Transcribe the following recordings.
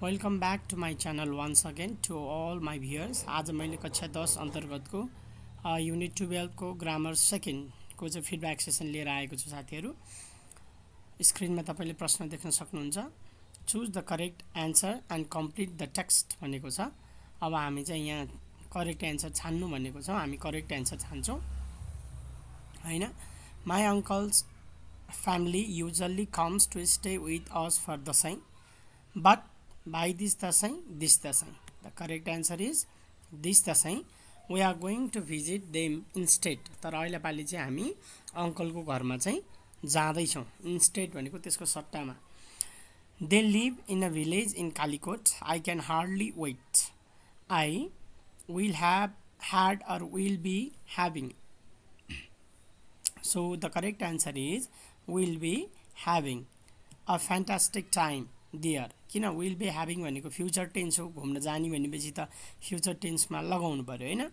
Welcome back to my channel once again to all my viewers. आज मैले कक्षा 10 अन्तर्गतको युनिट 12को ग्रामर सेकेन्डको चाहिँ फिडब्याक सेसन लिएर आएको छु साथीहरू। स्क्रिनमा तपाईँले प्रश्न देख्न सक्नुहुन्छ। Choose the correct answer and complete the text भनेको छ। अब हामी चाहिँ यहाँ करेक्ट एन्सर छान्नु भनेको छौँ। हामी करेक्ट एन्सर छान्छौँ होइन। My uncle's family usually comes to stay with us for Dashain but by this Dasai. The correct answer is this Dasai. We are going to visit them instead. तर अहिले पालि चाहिँ हामी अङ्कलको घरमा चाहिँ जाँदैछौँ। इन्स्टेड भनेको त्यसको सट्टामा। They live in a village in Kalikot. I can hardly wait. I will have had or will be having. So the correct answer is will be having a fantastic time there. किन will be having भनेको future tense हो। घुम्न जाने भनेपछि त future टेन्समा लगाउनु पऱ्यो होइन।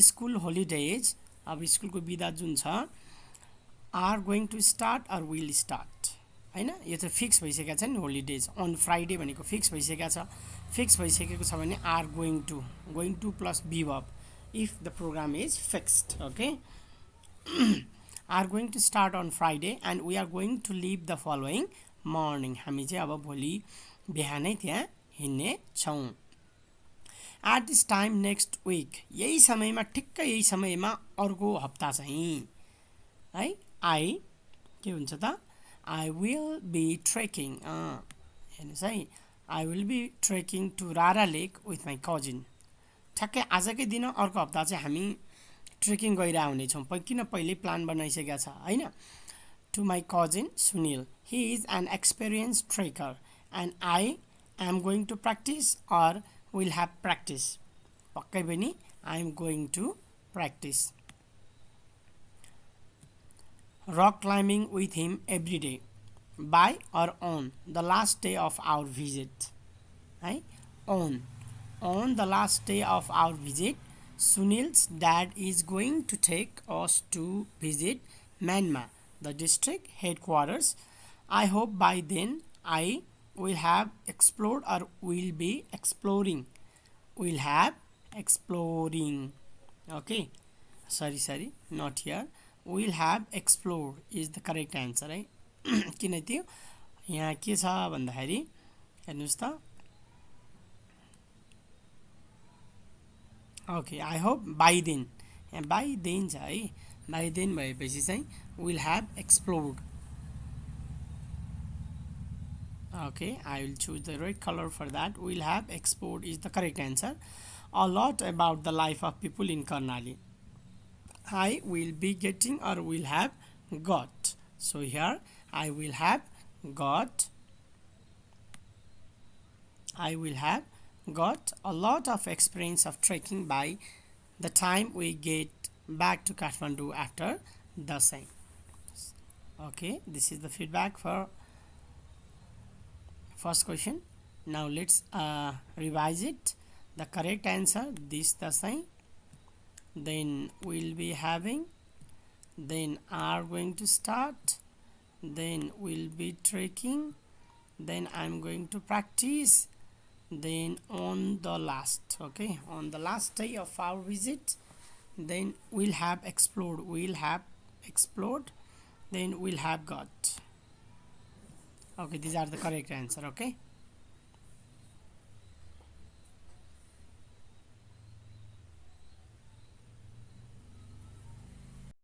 स्कुल होलिडेज, अब स्कुलको बिदा जुन छ, are going to start or will start होइन। यो चाहिँ फिक्स भइसकेको छ नि। होलिडेज अन फ्राइडे भनेको फिक्स भइसकेको छ। फिक्स भइसकेको छ भने are going to plus be verb if the program is fixed. Okay, are going to start on Friday and we are going to leave the following morning. हामी चाहिँ अब भोलि बिहानै त्यहाँ हिँड्ने छौँ। At this time next week, यही समयमा ठिक्क यही समयमा अर्को हप्ता चाहिँ है आई के हुन्छ त, आई विल बी ट्रेकिङ। हेर्नुहोस् है, I will be trekking to Rara lake with my cousin. ठ्याक्कै आजकै दिन अर्को हप्ता चाहिँ हामी ट्रेकिङ गएर आउनेछौँ। किन पहिल्यै प्लान बनाइसकेका छ होइन। To my cousin Sunil. He is an experienced trekker and I am going to practice or will have practice. पक्कै पनि I am going to practice. Rock climbing with him every day. By or on the last day of our visit. Right? On the last day of our visit, Sunil's dad is going to take us to visit Myanmar, the district headquarters. I hope by then I will have explored or will be exploring. Will have exploring. Okay, sorry, not here. Will have explored is the correct answer है। किन त्यो यहाँ के छ भन्दाखेरि हेर्नुहोस् त। Okay, I hope by then, यहाँ बाई देन छ है। बाई देन भएपछि चाहिँ will have explored. Okay, I will choose the red color for that. Will have explored is the correct answer. A lot about the life of people in Karnali. I will be getting or will have got. So here I will have got. I will have got a lot of experience of trekking by the time we get back to Kathmandu after Dasai. Okay, this is the feedback for first question. Now let's revise it. The correct answer, this Dasai, then we'll be having, then are going to start, then we'll be trekking, then I'm going to practice, then on the last, okay, on the last day of our visit, then we'll have explored, then we'll have got. Okay, these are the correct answer. Okay.